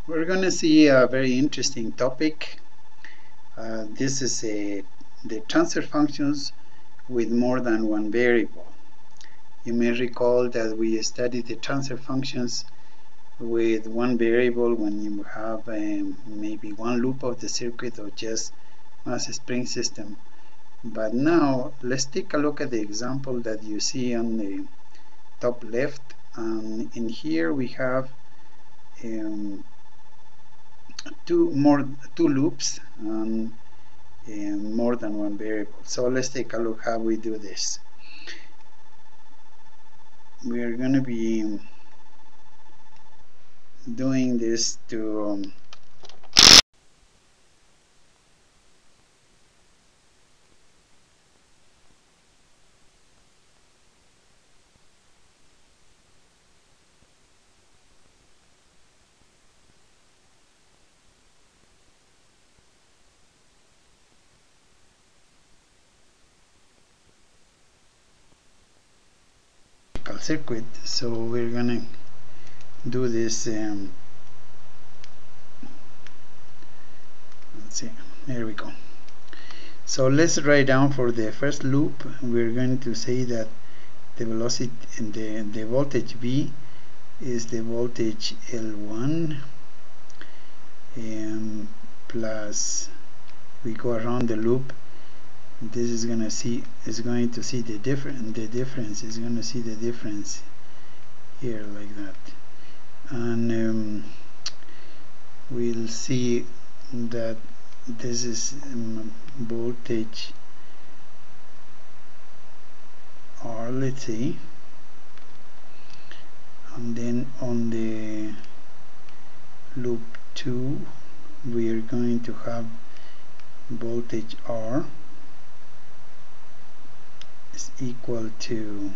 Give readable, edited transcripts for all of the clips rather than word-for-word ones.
We're going to see a very interesting topic. This is the transfer functions with more than one variable. You may recall that we studied the transfer functions with one variable when you have maybe one loop of the circuit or just mass spring system. But now let's take a look at the example that you see on the top left. In here we have two loops and more than one variable. So let's take a look how we do this. We are going to be doing this to circuit. So we're going to do this. Let's see. There we go. So let's write down for the first loop. We're going to say that the velocity and the voltage V is the voltage L1 plus we go around the loop. This is going to see the difference is going to see the difference here like that, and we'll see that this is voltage R, let's say, and then on the loop 2 we are going to have voltage R is equal to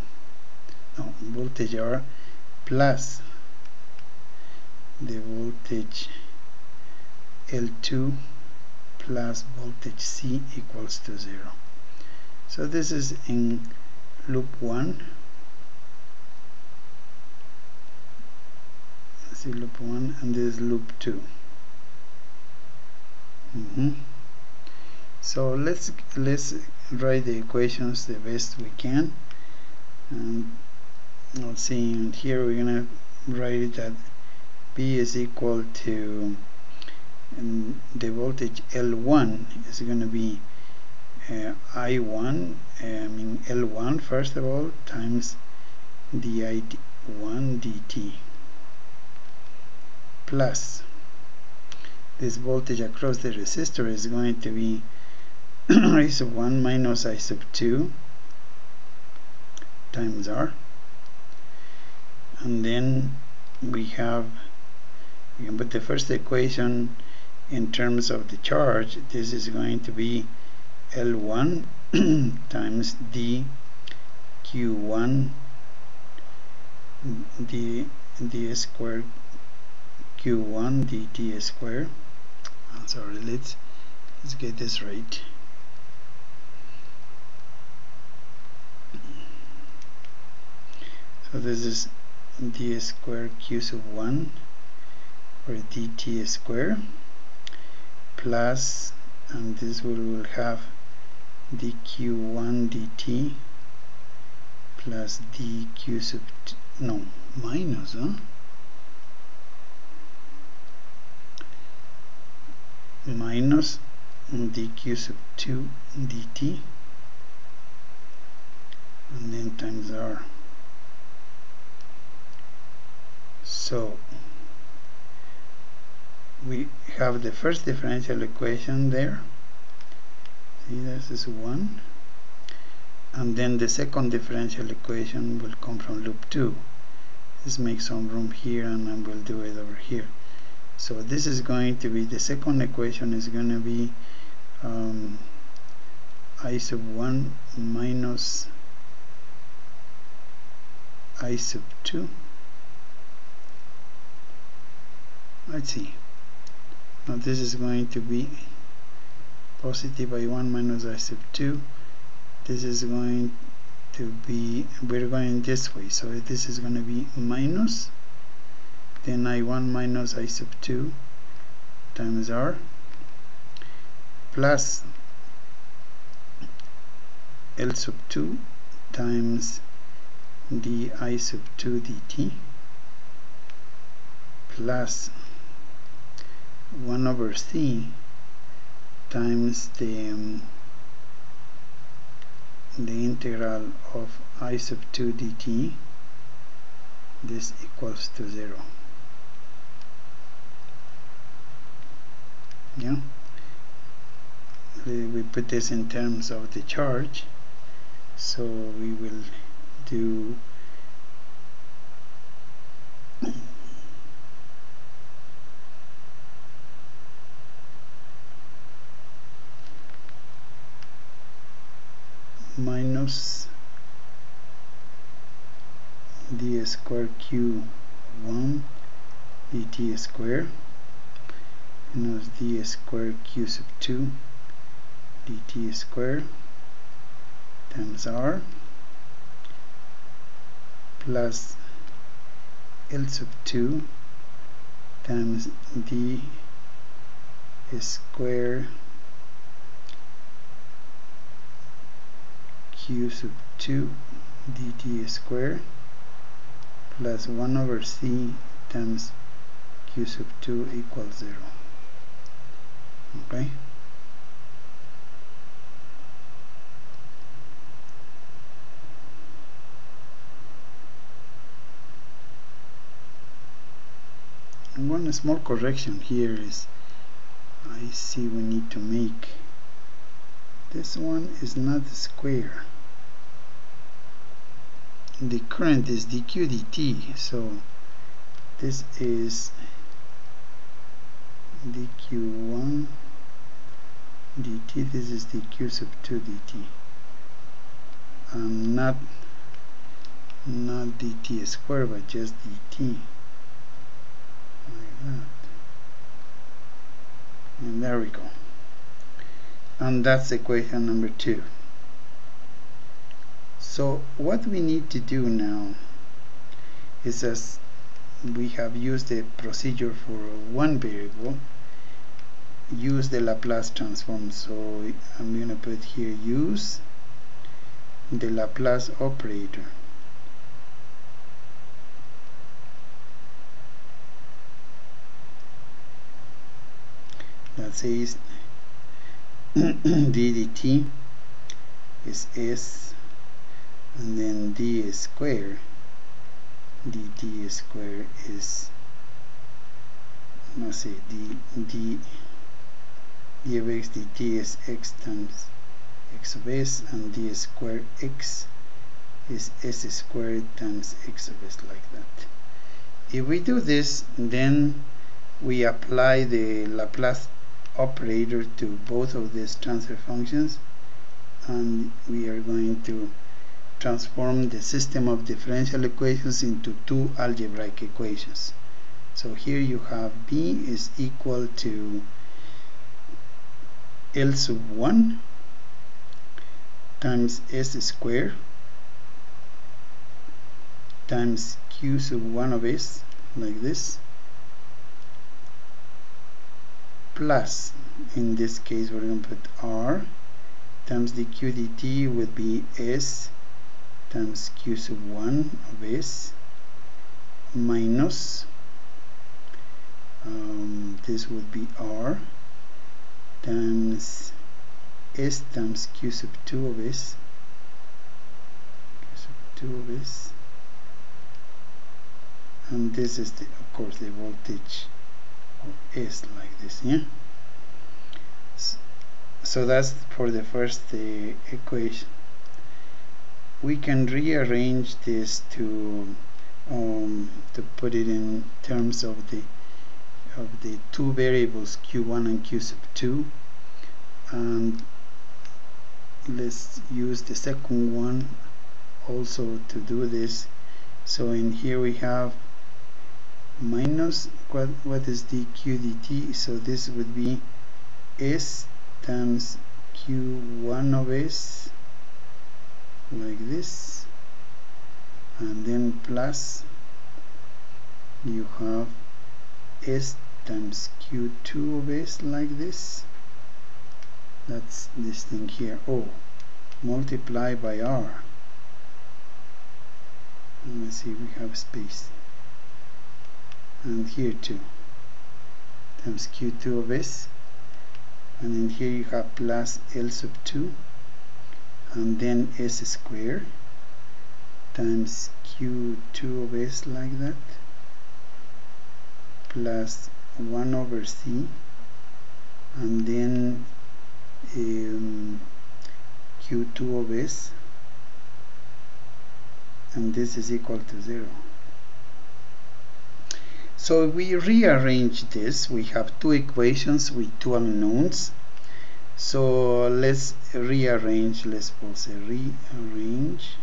voltage R plus the voltage L2 plus voltage C equals to 0. So this is in loop 1. Let's see, loop 1, and this is loop 2. So let's write the equations the best we can. And let's see, and here we're gonna write it that B is equal to, and the voltage L1 is going to be I1, L1 first of all, times di1 dt plus this voltage across the resistor is going to be I sub 1 minus I sub 2 times R, and then we can put the first equation in terms of the charge. This is going to be L1 times dq1 d squared q1 dt squared. I'm sorry, let's get this right. So this is d squared q sub 1 or dt squared plus, and this will have dq1 dt plus dq sub minus minus dq sub 2 dt, and then times R. So we have the first differential equation there. See, this is 1, and then the second differential equation will come from loop 2. Let's make some room here, and I will do it over here. So this is going to be, the second equation is going to be I sub 1 minus I sub 2. Let's see. Now this is going to be positive I1 minus I sub 2. This is going to be, we're going this way, so this is going to be minus then I1 minus I sub 2 times R plus L sub 2 times d I sub 2 dt plus 1 over c times the integral of I sub 2 dt. This equals to 0. Yeah, we put this in terms of the charge, so we will do minus d square q1 dt square minus d square q sub 2 dt square times R plus L sub 2 times d square q sub 2 dt square plus 1 over c times q sub 2 equals 0. Okay. And one small correction here is I see we need to make this one is not a square. The current is dq dt, so this is dq1 dt, this is dq sub 2 dt, not dt square but just dt, like that. And there we go. And that's equation number 2. So what we need to do now is, as we have used the procedure for one variable, use the Laplace transform. So I'm going to put here use the Laplace operator. That says d dt is s, and then d square dt square is, let's say d of x dt is x times x of s, and d square x is s squared times x of s, like that. If we do this, then we apply the Laplace operator to both of these transfer functions, and we are going to transform the system of differential equations into two algebraic equations. So here you have b is equal to L sub 1 times s squared times q sub 1 of s, like this, plus, in this case we're going to put r times dq dt would be s times q sub 1 of s minus this would be r times s times q sub 2 of s, q sub 2 of s, and this is the, of course, the voltage of s, like this. Yeah, so that's for the first equation. We can rearrange this to put it in terms of the two variables q1 and q sub 2, and let's use the second one also to do this. So in here we have minus what is dq dt, so this would be s times q1 of s, like this, and then plus you have s times q2 of s, like this. That's this thing here. Oh, multiply by r. Let's see, we have space. And here too, times q2 of s. And in here you have plus L sub 2, and then s squared times q2 of s, like that, plus 1 over c, and then q2 of s, and this is equal to 0. So if we rearrange this, we have two equations with two unknowns. So let's rearrange, let's say rearrange.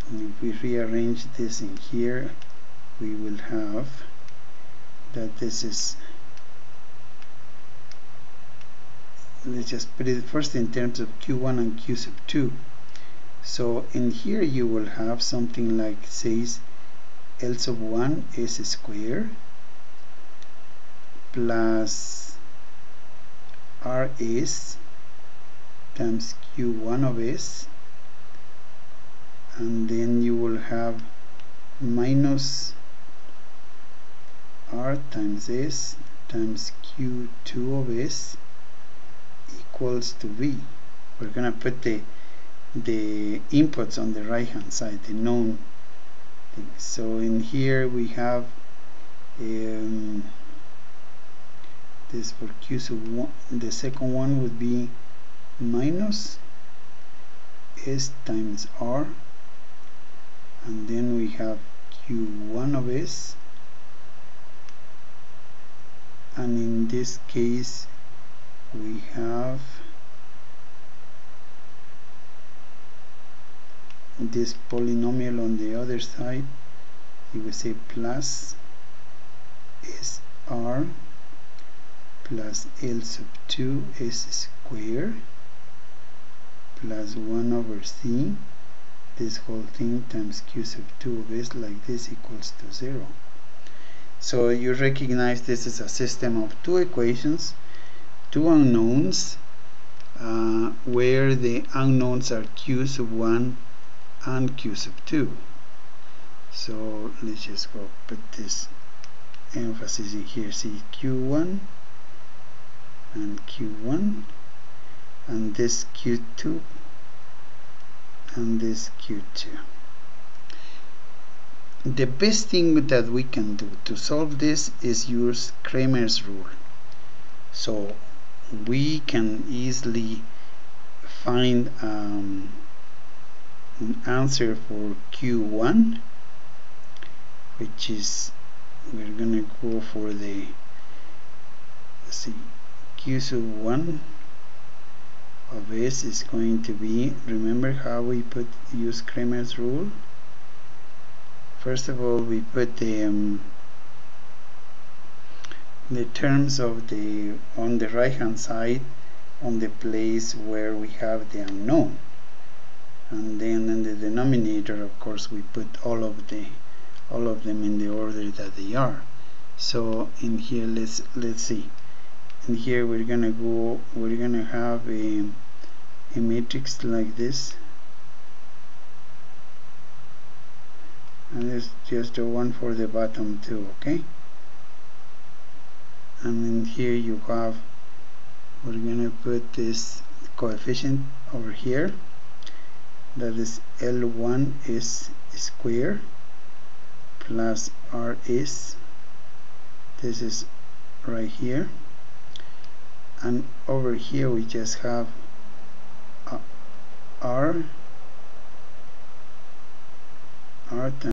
And if we rearrange this in here, we will have that this is, let's just put it first in terms of q1 and q sub 2. So in here you will have something like, says, L sub 1 s squared plus rs times q1 of s, and then you will have minus r times s times q2 of s equals to v. We're gonna put the inputs on the right hand side, the known thing. So in here we have this for q sub 1, the second one would be minus s times r, and then we have q1 of s, and in this case we have this polynomial on the other side. You would say plus sr plus L sub 2 s squared plus 1 over c, this whole thing times q sub 2 of s, like this, equals to 0. So you recognize this is a system of two equations, two unknowns, where the unknowns are q sub 1 and q sub 2. So let's just go put this emphasis in here. See, q1 and q1, and this q2 and this q2. The best thing that we can do to solve this is use Cramer's rule. So we can easily find an answer for q1, which is, we're gonna go for the, let's see, q sub 1 of s is going to be, remember how we use Cramer's rule? First of all, we put the terms of on the right hand side on the place where we have the unknown, and then in the denominator, of course, we put all of them in the order that they are. So in here, let's see. In here we're gonna have a matrix like this, and it's just the one for the bottom too, okay? And in here you have, we're gonna put this coefficient over here, that is L1 s squared plus rs, this is right here, and over here we just have r times